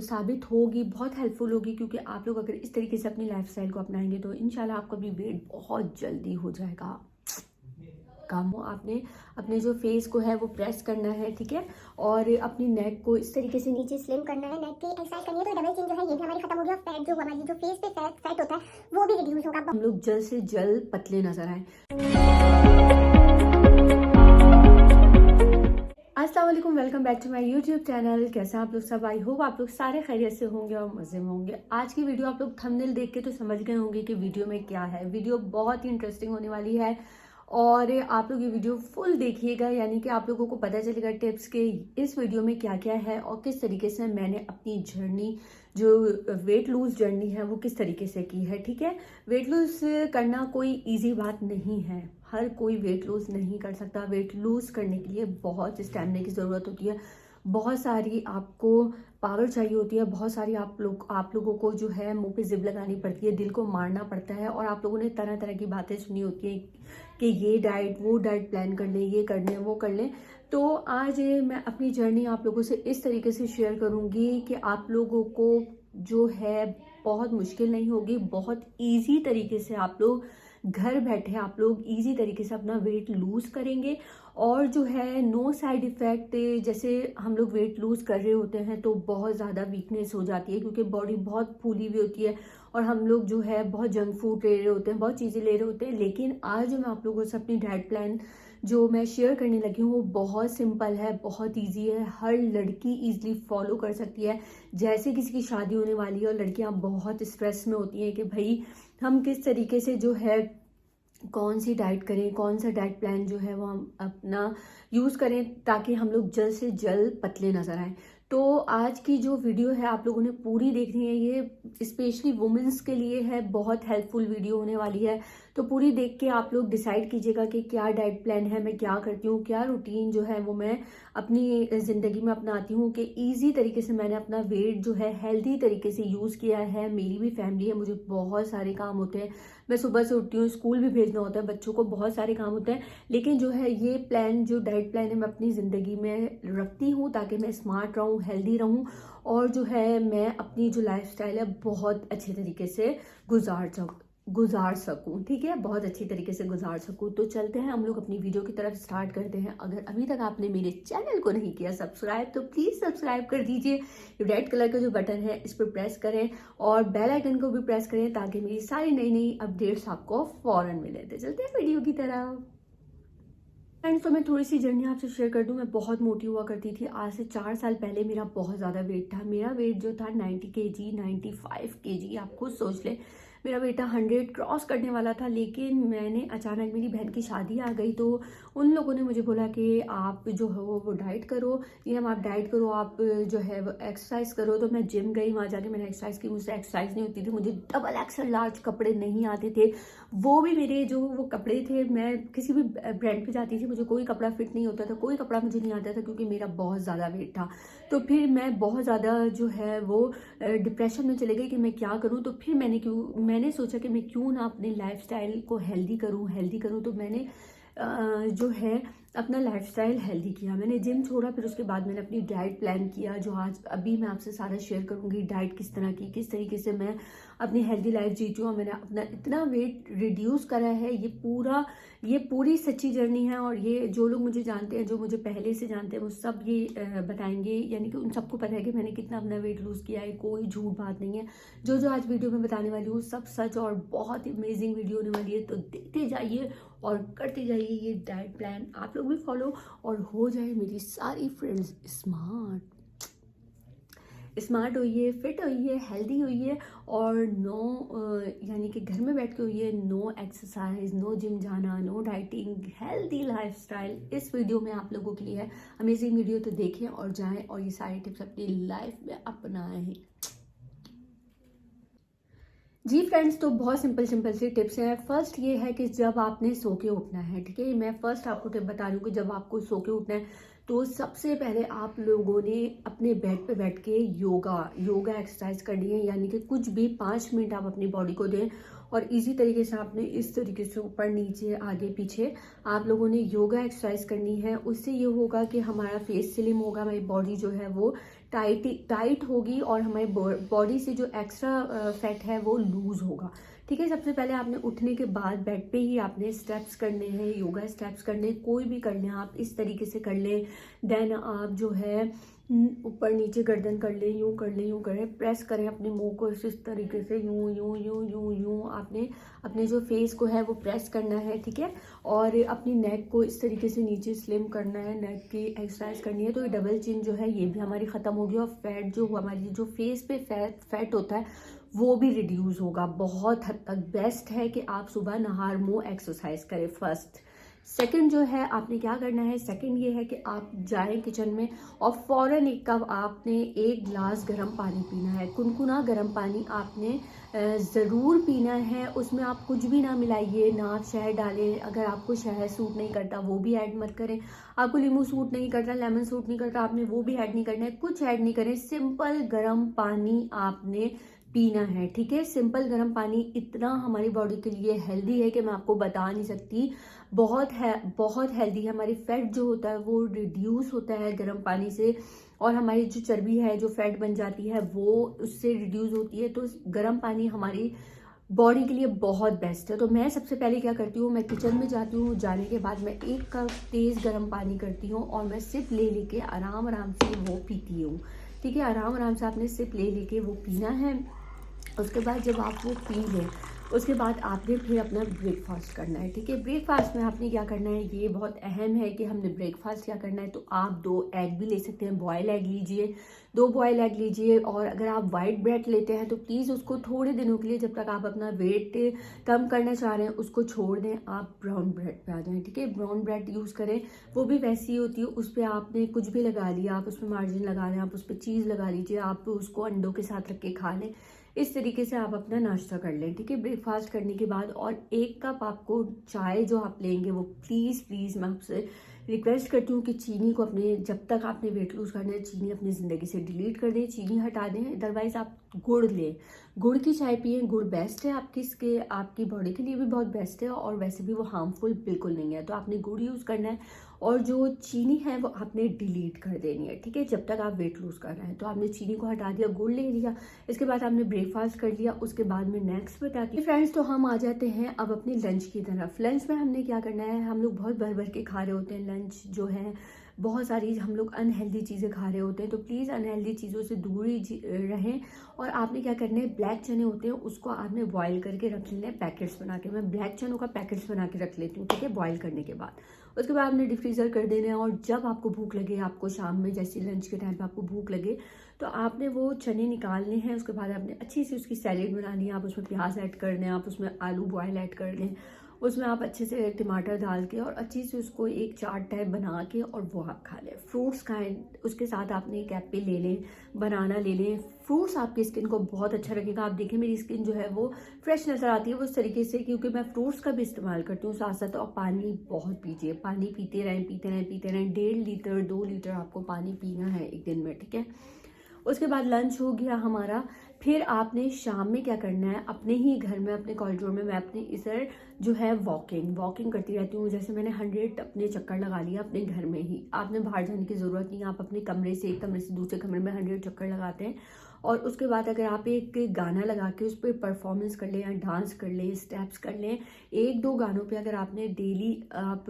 साबित होगी, बहुत हेल्पफुल होगी, क्योंकि आप लोग अगर इस तरीके से अपनी लाइफस्टाइल को अपनाएंगे तो इंशाल्लाह आपका भी वेट बहुत जल्दी हो जाएगा कम। आपने अपने जो फेस को है वो प्रेस करना है, ठीक है, और अपनी नेक को इस तरीके से नीचे स्लिम करना है, नेक की एक्सरसाइज करनी है। तो डबल चिन जो है ये भी हमारी खत्म हो गया। फैट जो हमारी जो फेस पे फैट होता है वो भी रिड्यूस होगा। हम लोग जल्द से जल्द पतले नजर आए। अस्सलाम वालेकुम, welcome back to my YouTube channel. कैसे आप लोग सब? आई होप आप लोग सारे खैरियत से होंगे और मज़े में होंगे। आज की वीडियो आप लोग थंबनेल देख के तो समझ गए होंगे कि वीडियो में क्या है। वीडियो बहुत ही इंटरेस्टिंग होने वाली है और आप लोग ये वीडियो फुल देखिएगा, यानी कि आप लोगों को पता चलेगा टिप्स के इस वीडियो में क्या क्या है और किस तरीके से मैंने अपनी जर्नी, जो वेट लूज जर्नी है, वो किस तरीके से की है। ठीक है, वेट लूज करना कोई इजी बात नहीं है, हर कोई वेट लूज नहीं कर सकता। वेट लूज करने के लिए बहुत स्टैमिना की ज़रूरत होती है, बहुत सारी आपको पावर चाहिए होती है, बहुत सारी आप लोगों को जो है मुंह पे जिब लगानी पड़ती है, दिल को मारना पड़ता है, और आप लोगों ने तरह तरह की बातें सुनी होती हैं कि ये डाइट वो डाइट प्लान कर लें, ये कर लें वो कर लें। तो आज मैं अपनी जर्नी आप लोगों से इस तरीके से शेयर करूंगी कि आप लोगों को जो है बहुत मुश्किल नहीं होगी, बहुत ईजी तरीके से आप लोग घर बैठे आप लोग इजी तरीके से अपना वेट लूज करेंगे। और जो है नो साइड इफेक्ट, जैसे हम लोग वेट लूज कर रहे होते हैं तो बहुत ज़्यादा वीकनेस हो जाती है, क्योंकि बॉडी बहुत फूली हुई होती है और हम लोग जो है बहुत जंक फूड ले रहे होते हैं, बहुत चीज़ें ले रहे होते हैं। लेकिन आज मैं आप लोगों से अपनी डाइट प्लान जो मैं शेयर करने लगी हूँ वो बहुत सिंपल है, बहुत ईजी है, हर लड़की ईजिली फॉलो कर सकती है। जैसे किसी की शादी होने वाली है और लड़कियां बहुत स्ट्रेस में होती हैं कि भाई हम किस तरीके से जो है कौन सी डाइट करें, कौन सा डाइट प्लान जो है वो हम अपना यूज़ करें ताकि हम लोग जल्द से जल्द पतले नजर आए। तो आज की जो वीडियो है आप लोगों ने पूरी देखनी है, ये स्पेशली वुमेन्स के लिए है, बहुत हेल्पफुल वीडियो होने वाली है। तो पूरी देख के आप लोग डिसाइड कीजिएगा कि क्या डाइट प्लान है, मैं क्या करती हूँ, क्या रूटीन जो है वो मैं अपनी ज़िंदगी में अपनाती हूँ कि ईजी तरीके से मैंने अपना वेट जो है हेल्दी तरीके से यूज़ किया है। मेरी भी फैमिली है, मुझे बहुत सारे काम होते हैं, मैं सुबह से उठती हूँ, स्कूल भी भेजना होता है बच्चों को, बहुत सारे काम होते हैं। लेकिन जो है ये प्लान, जो डाइट प्लान है, मैं अपनी ज़िंदगी में रखती हूँ ताकि मैं स्मार्ट रहूँ, हेल्दी रहूँ, और जो है मैं अपनी जो लाइफस्टाइल है बहुत अच्छे तरीके से गुजार सकूं। ठीक है, बहुत अच्छी तरीके से गुजार सकूं। तो चलते हैं हम लोग अपनी वीडियो की तरफ, स्टार्ट करते हैं। अगर अभी तक आपने मेरे चैनल को नहीं किया सब्सक्राइब तो प्लीज़ सब्सक्राइब कर दीजिए। रेड कलर का जो बटन है इस पर प्रेस करें और बेल आइकन को भी प्रेस करें ताकि मेरी सारी नई नई अपडेट्स आपको फौरन मिले। तो चलते हैं वीडियो की तरफ। फ्रेंड्स, तो मैं थोड़ी सी जर्नी आपसे शेयर कर दूं। मैं बहुत मोटी हुआ करती थी, आज से 4 साल पहले मेरा बहुत ज़्यादा वेट था। मेरा वेट जो था 90 kg, 95 kg, आप खुद सोच लें। मेरा बेटा 100 क्रॉस करने वाला था, लेकिन मैंने अचानक, मेरी बहन की शादी आ गई तो उन लोगों ने मुझे बोला कि आप जो है वो डाइट करो, ये हम आप डाइट करो, आप जो है वो एक्सरसाइज करो। तो मैं जिम गई, वहाँ जाके मैंने एक्सरसाइज की, मुझसे एक्सरसाइज नहीं होती थी, मुझे डबल एक्सल लार्ज कपड़े नहीं आते थे। वो भी मेरे जो वो कपड़े थे, मैं किसी भी ब्रांड पे जाती थी, मुझे कोई कपड़ा फिट नहीं होता था, कोई कपड़ा मुझे नहीं आता था, क्योंकि मेरा बहुत ज़्यादा वेट था। तो फिर मैं बहुत ज़्यादा जो है वो डिप्रेशन में चले गई कि मैं क्या करूं। तो फिर मैंने सोचा कि मैं क्यों ना अपने लाइफस्टाइल को हेल्दी करूं। तो मैंने जो है अपना लाइफस्टाइल हेल्दी किया, मैंने जिम छोड़ा, फिर उसके बाद मैंने अपनी डाइट प्लान किया, जो आज अभी मैं आपसे सारा शेयर करूंगी। डाइट किस तरह की, किस तरीके से मैं अपनी हेल्दी लाइफ जीती हूँ, मैंने अपना इतना वेट रिड्यूस करा है। ये पूरी सच्ची जर्नी है, और ये जो लोग मुझे जानते हैं, जो मुझे पहले से जानते हैं, वो सब ये बताएंगे, यानी कि उन सबको पता है कि मैंने कितना अपना वेट लूज़ किया है। कोई झूठ बात नहीं है, जो जो आज वीडियो में बताने वाली हूँ सब सच और बहुत ही अमेजिंग वीडियो होने वाली है। तो देखते जाइए और करते जाइए ये डाइट प्लान, आप लोग भी फॉलो, और हो जाए मेरी सारी फ्रेंड्स स्मार्ट होइए, फिट होइए, हेल्दी होइए, और यानी कि घर में बैठ के होइए, नो एक्सरसाइज, नो जिम जाना, नो डाइटिंग, हेल्दी लाइफस्टाइल इस वीडियो में आप लोगों के लिए है। अमेजिंग वीडियो, तो देखें और जाएं और ये सारी टिप्स अपनी लाइफ में अपनाएं। जी फ्रेंड्स, तो बहुत सिंपल सी टिप्स हैं। फर्स्ट ये है कि जब आपने सो के उठना है, ठीक है, मैं फर्स्ट आपको टिप बता रही हूँ कि जब आपको सो के उठना है तो सबसे पहले आप लोगों ने अपने बेड पे बैठ के योगा एक्सरसाइज करनी है, यानी कि कुछ भी 5 मिनट आप अपनी बॉडी को दें और इजी तरीके से आपने इस तरीके से ऊपर नीचे आगे पीछे आप लोगों ने योगा एक्सरसाइज करनी है। उससे ये होगा कि हमारा फेस स्लिम होगा, हमारी बॉडी जो है वो टाइट होगी और हमारी बॉडी से जो एक्स्ट्रा फैट है वो लूज होगा। ठीक है, सबसे पहले आपने उठने के बाद बेड पे ही आपने स्टेप्स करने हैं, योगा स्टेप्स करने, कोई भी कर लें आप, इस तरीके से कर लें। देन आप जो है ऊपर नीचे गर्दन कर लें, यूं कर लें, यूं करें, प्रेस करें अपने मुंह को इस तरीके से, यूं यूं यूं यूं यूं आपने अपने जो फेस को है वो प्रेस करना है। ठीक है, और अपनी नेक को इस तरीके से नीचे स्लिम करना है, नेक की एक्सरसाइज करनी है। तो ये डबल चिन जो है ये भी हमारी ख़त्म होगी और फैट जो हमारी जो फेस पे फैट होता है वो भी रिड्यूस होगा बहुत हद तक। बेस्ट है कि आप सुबह नहार मुंह एक्सरसाइज करें फर्स्ट। सेकंड जो है आपने क्या करना है, सेकंड ये है कि आप जाएं किचन में और फ़ौरन एक कप आपने 1 गिलास गर्म पानी पीना है। कुनकुना गर्म पानी आपने ज़रूर पीना है। उसमें आप कुछ भी ना मिलाइए, ना आप शहद डालें। अगर आपको शहद सूट नहीं करता वो भी ऐड मत करें। आपको नींबू सूट नहीं करता, लेमन सूट नहीं करता, आपने वो भी ऐड नहीं करना है, कुछ ऐड नहीं करें। सिंपल गर्म पानी आपने पीना है। ठीक है, सिंपल गर्म पानी इतना हमारी बॉडी के लिए हेल्दी है कि मैं आपको बता नहीं सकती। बहुत हेल्दी है। हमारी फैट जो होता है वो रिड्यूस होता है गर्म पानी से, और हमारी जो चर्बी है जो फैट बन जाती है वो उससे रिड्यूस होती है। तो गर्म पानी हमारी बॉडी के लिए बहुत बेस्ट है। तो मैं सबसे पहले क्या करती हूँ, मैं किचन में जाती हूँ, जाने के बाद मैं 1 कप तेज़ गर्म पानी करती हूँ और मैं सिप ले लेके आराम से वो पीती हूँ। ठीक है, आराम से आपने सिप ले लेके वो पीना है। उसके बाद जब आप वो पी लें उसके बाद आपने फिर अपना ब्रेकफास्ट करना है। ठीक है, ब्रेकफास्ट में आपने क्या करना है, ये बहुत अहम है कि हमने ब्रेकफास्ट क्या करना है। तो आप 2 एग भी ले सकते हैं, बॉयल एग लीजिए, 2 बॉयल एग लीजिए। और अगर आप वाइट ब्रेड लेते हैं तो प्लीज़ उसको थोड़े दिनों के लिए, जब तक आप अपना वेट कम करना चाह रहे हैं, उसको छोड़ दें, आप ब्राउन ब्रेड पे आ जाएं। ठीक है, ब्राउन ब्रेड यूज़ करें, वो भी वैसी ही होती है। उस पर आपने कुछ भी लगा लिया, आप उस पर मार्जिन लगा लें, आप उस पर चीज़ लगा लीजिए, आप उसको अंडों के साथ रख के खा लें। इस तरीके से आप अपना नाश्ता कर लें। ठीक है, ब्रेकफास्ट करने के बाद और 1 कप आपको चाय जो आप लेंगे वो प्लीज़ मैं आपसे रिक्वेस्ट करती हूँ कि चीनी को अपने, जब तक आपने वेट लूज़ करना है, चीनी अपनी ज़िंदगी से डिलीट कर दें, चीनी हटा दें। अदरवाइज़ आप गुड़ लें, गुड़ की चाय पिए। गुड़ बेस्ट है आपकी बॉडी के लिए भी बहुत बेस्ट है, और वैसे भी वो हार्मफुल बिल्कुल नहीं है। तो आपने गुड़ यूज़ करना है और जो चीनी है वो आपने डिलीट कर देनी है। ठीक है, जब तक आप वेट लूज़ कर रहे हैं। तो आपने चीनी को हटा दिया, गुड़ ले लिया, इसके बाद आपने ब्रेकफास्ट कर लिया। उसके बाद में नेक्स्ट बताती हूँ फ्रेंड्स। तो हम आ जाते हैं अब अपने लंच की तरफ। लंच में हमने क्या करना है, हम लोग बहुत भर के खा रहे होते हैं। लंच जो है बहुत सारी हम लोग अनहेल्दी चीज़ें खा रहे होते हैं। तो प्लीज़ अनहेल्दी चीज़ों से दूर ही रहें। और आपने क्या करना है, ब्लैक चने होते हैं उसको आपने बॉईल करके रख लेना है पैकेट्स बना के। मैं ब्लैक चनों का पैकेट्स बना के रख लेती हूँ। ठीक है, बॉईल करने के बाद उसके बाद आपने डिफ्रीज़र कर देना है। और जब आपको भूख लगे, आपको शाम में जैसे लंच के टाइम पे आपको भूख लगे, तो आपने वो चने निकालने हैं। उसके बाद आपने अच्छी सी उसकी सैलेड बनानी है। आप उसमें प्याज ऐड कर लें, आप उसमें आलू बॉयल ऐड कर लें, उसमें आप अच्छे से टमाटर डाल के और अच्छी से उसको एक चाट टाइप बना के और वो आप खा लें। फ्रूट्स खाएं, उसके साथ आपने एक एप्पल ले लें, बनाना ले लें। फ्रूट्स आपकी स्किन को बहुत अच्छा रखेगा। आप देखें मेरी स्किन जो है वो फ्रेश नज़र आती है वो उस तरीके से, क्योंकि मैं फ्रूट्स का भी इस्तेमाल करती हूँ साथ साथ। और पानी बहुत पीजिए, पानी पीते रहें 1.5 लीटर 2 लीटर आपको पानी पीना है एक दिन में। ठीक है, उसके बाद लंच हो गया हमारा। फिर आपने शाम में क्या करना है, अपने ही घर में, अपने कॉरिडोर में, मैं अपने इधर जो है वॉकिंग करती रहती हूँ। जैसे मैंने 100 अपने चक्कर लगा लिया अपने घर में ही। आपने बाहर जाने की ज़रूरत नहीं है, आप अपने कमरे से एक कमरे से दूसरे कमरे में 100 चक्कर लगाते हैं। और उसके बाद अगर आप एक गाना लगा के उस पर परफॉर्मेंस कर लें या डांस कर लें, स्टेप्स कर लें, 1-2 गानों पे अगर आपने डेली आप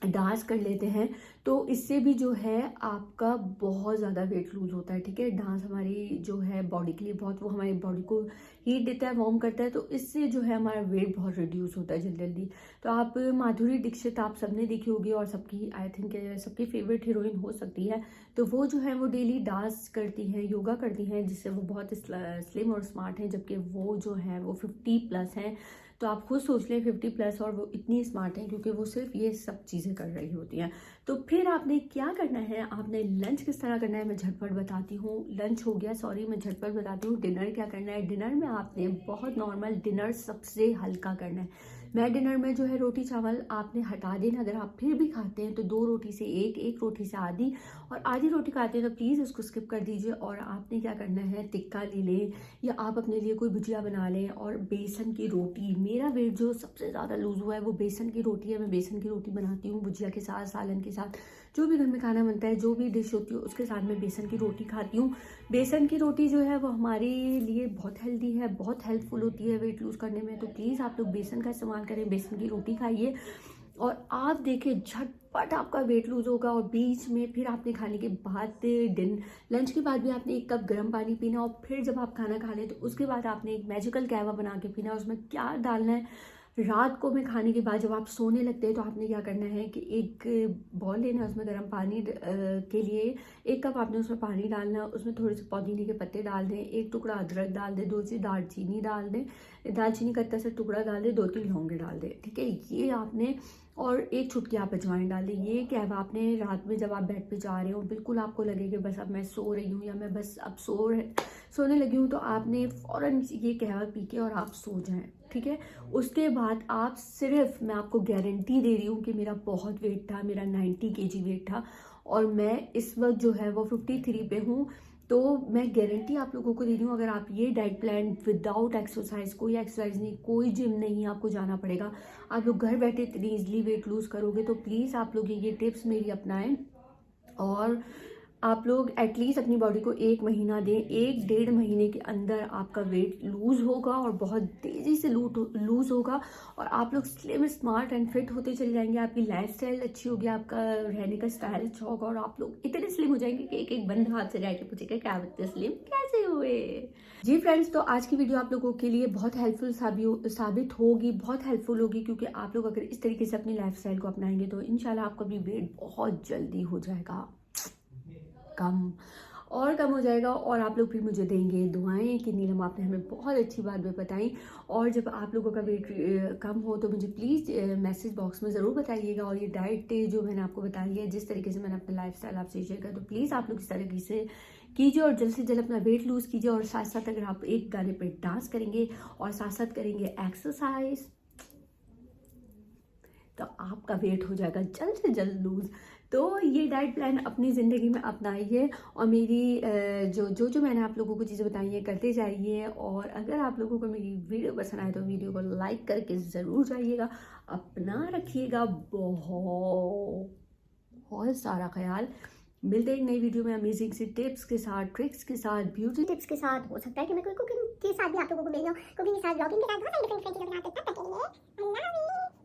डांस कर लेते हैं, तो इससे भी जो है आपका बहुत ज़्यादा वेट लूज होता है। ठीक है, डांस हमारी जो है बॉडी के लिए बहुत, वो हमारी बॉडी को हीट देता है, वार्म करता है। तो इससे जो है हमारा वेट बहुत रिड्यूस होता है जल्दी। तो आप माधुरी दीक्षित आप सबने देखी होगी, और सबकी आई थिंक सबकी फेवरेट हीरोइन हो सकती है। तो वो जो है वो डेली डांस करती हैं, योगा करती हैं, जिससे वो बहुत स्लिम और स्मार्ट हैं। जबकि वो जो है वो 50+ हैं। तो आप खुद सोच लें 50+ और वो इतनी स्मार्ट हैं क्योंकि वो सिर्फ ये सब चीज़ें कर रही होती हैं। तो फिर आपने क्या करना है, आपने लंच किस तरह करना है मैं झटपट बताती हूँ। लंच हो गया, सॉरी मैं झटपट बताती हूँ। डिनर क्या करना है, डिनर में आपने बहुत नॉर्मल, डिनर सबसे हल्का करना है। मैं डिनर में जो है रोटी चावल आपने हटा देना। अगर आप फिर भी खाते हैं तो 2 रोटी से एक रोटी से आधी, और आधी रोटी खाते हैं तो प्लीज़ उसको स्किप कर दीजिए। और आपने क्या करना है, टिक्का ले लें या आप अपने लिए कोई भुजिया बना लें, और बेसन की रोटी। मेरा वेट जो सबसे ज़्यादा लूज़ हुआ है वो बेसन की रोटी है। मैं बेसन की रोटी बनाती हूँ भुजिया के साथ, सालन के साथ, जो भी घर में खाना बनता है, जो भी डिश होती है, उसके साथ में बेसन की रोटी खाती हूँ। बेसन की रोटी जो है वो हमारे लिए बहुत हेल्दी है, बहुत हेल्पफुल होती है वेट लूज़ करने में। तो प्लीज़ आप लोग बेसन का इस्तेमाल करें, बेसन की रोटी खाइए और आप देखिए झटपट आपका वेट लूज़ होगा। और बीच में फिर आपने खाने के बाद लंच के बाद भी आपने 1 कप गर्म पानी पीना, और फिर जब आप खाना खा लें तो उसके बाद आपने एक मैजिकल कहवा बना के पीना। उसमें क्या डालना है, रात को में खाने के बाद जब आप सोने लगते हैं तो आपने क्या करना है कि एक बॉल लेना है, उसमें गर्म पानी के लिए 1 कप आपने उसमें पानी डालना है, उसमें थोड़े से पुदीने के पत्ते डाल दें, 1 टुकड़ा अदरक डाल दें, 2 सी दालचीनी डाल दें, दालचीनी का इतना सा टुकड़ा डाल दें, 2-3 लौंगे डाल दें, ठीक है। ये आपने, और 1 चुटकी आप अजवाइन डाल दें। ये कहवा आपने रात में जब आप बेड पे जा रहे हो, बिल्कुल आपको लगे कि बस अब मैं सो रही हूँ या मैं बस अब सोने लगी हूँ, तो आपने फ़ौरन ये कहवा पी के और आप सो जाएं, ठीक है। उसके बाद आप सिर्फ, मैं आपको गारंटी दे रही हूँ कि मेरा बहुत वेट था, मेरा 90 kg वेट था और मैं इस वक्त जो है वो 53 पे हूँ। तो मैं गारंटी आप लोगों को दे रही हूँ, अगर आप ये डाइट प्लान विदाउट एक्सरसाइज, कोई एक्सरसाइज नहीं, कोई जिम नहीं आपको जाना पड़ेगा, आप लोग घर बैठे इतनी ईजिली वेट लूज़ करोगे। तो प्लीज़ आप लोग ये टिप्स मेरी अपनाएं और आप लोग एटलीस्ट अपनी बॉडी को 1 महीना दें। 1-1.5 महीने के अंदर आपका वेट लूज़ होगा और बहुत तेज़ी से लूज़ होगा और आप लोग स्लिम, स्मार्ट एंड फिट होते चले जाएंगे। आपकी लाइफस्टाइल अच्छी होगी, आपका रहने का स्टाइल अच्छा होगा और आप लोग इतने स्लिम हो जाएंगे कि एक बंदा हाथ से जाके पूछेगा क्या बच्चे स्लिम कैसे हुए। जी फ्रेंड्स, तो आज की वीडियो आप लोगों के लिए बहुत हेल्पफुल साबित होगी, बहुत हेल्पफुल होगी, क्योंकि आप लोग अगर इस तरीके से अपनी लाइफस्टाइल को अपनाएंगे तो इंशाल्लाह आपका भी वेट बहुत जल्दी हो जाएगा कम हो जाएगा। और आप लोग फिर मुझे देंगे दुआएं कि नीलम आपने हमें बहुत अच्छी बात भी बताई। और जब आप लोगों का वेट कम हो तो मुझे प्लीज़ मैसेज बॉक्स में ज़रूर बताइएगा। और ये डाइट जो मैंने आपको बताई है, जिस तरीके से मैंने अपना लाइफस्टाइल आपसे शेयर किया, तो प्लीज़ आप लोग इस तरीके से कीजिए और जल्द से जल्द अपना वेट लूज़ कीजिए। और साथ साथ अगर आप एक गाने पे डांस करेंगे और साथ साथ करेंगे एक्सरसाइज, तो आपका वेट हो जाएगा जल्द से जल्द लूज़। तो ये डाइट प्लान अपनी ज़िंदगी में अपनाइए और मेरी जो मैंने आप लोगों को चीज़ें बताई हैं करते जाइए। और अगर आप लोगों को मेरी वीडियो पसंद आए तो वीडियो को लाइक करके ज़रूर जाइएगा। अपना रखिएगा बहुत सारा ख्याल। मिलते हैं एक नई वीडियो में अमेजिंग सी टिप्स के साथ, ट्रिक्स के साथ, ब्यूटी टिप्स के साथ। हो सकता है कि मैं कोई कुकिंग के साथ भी आप लोगों को मिल जाऊँ, कुकिंग के साथ, ब्लॉगिंग के साथ, बहुत सारी डिफरेंट चीज़ों के साथ। तब तक के लिए अल्लाह हाफ़िज़।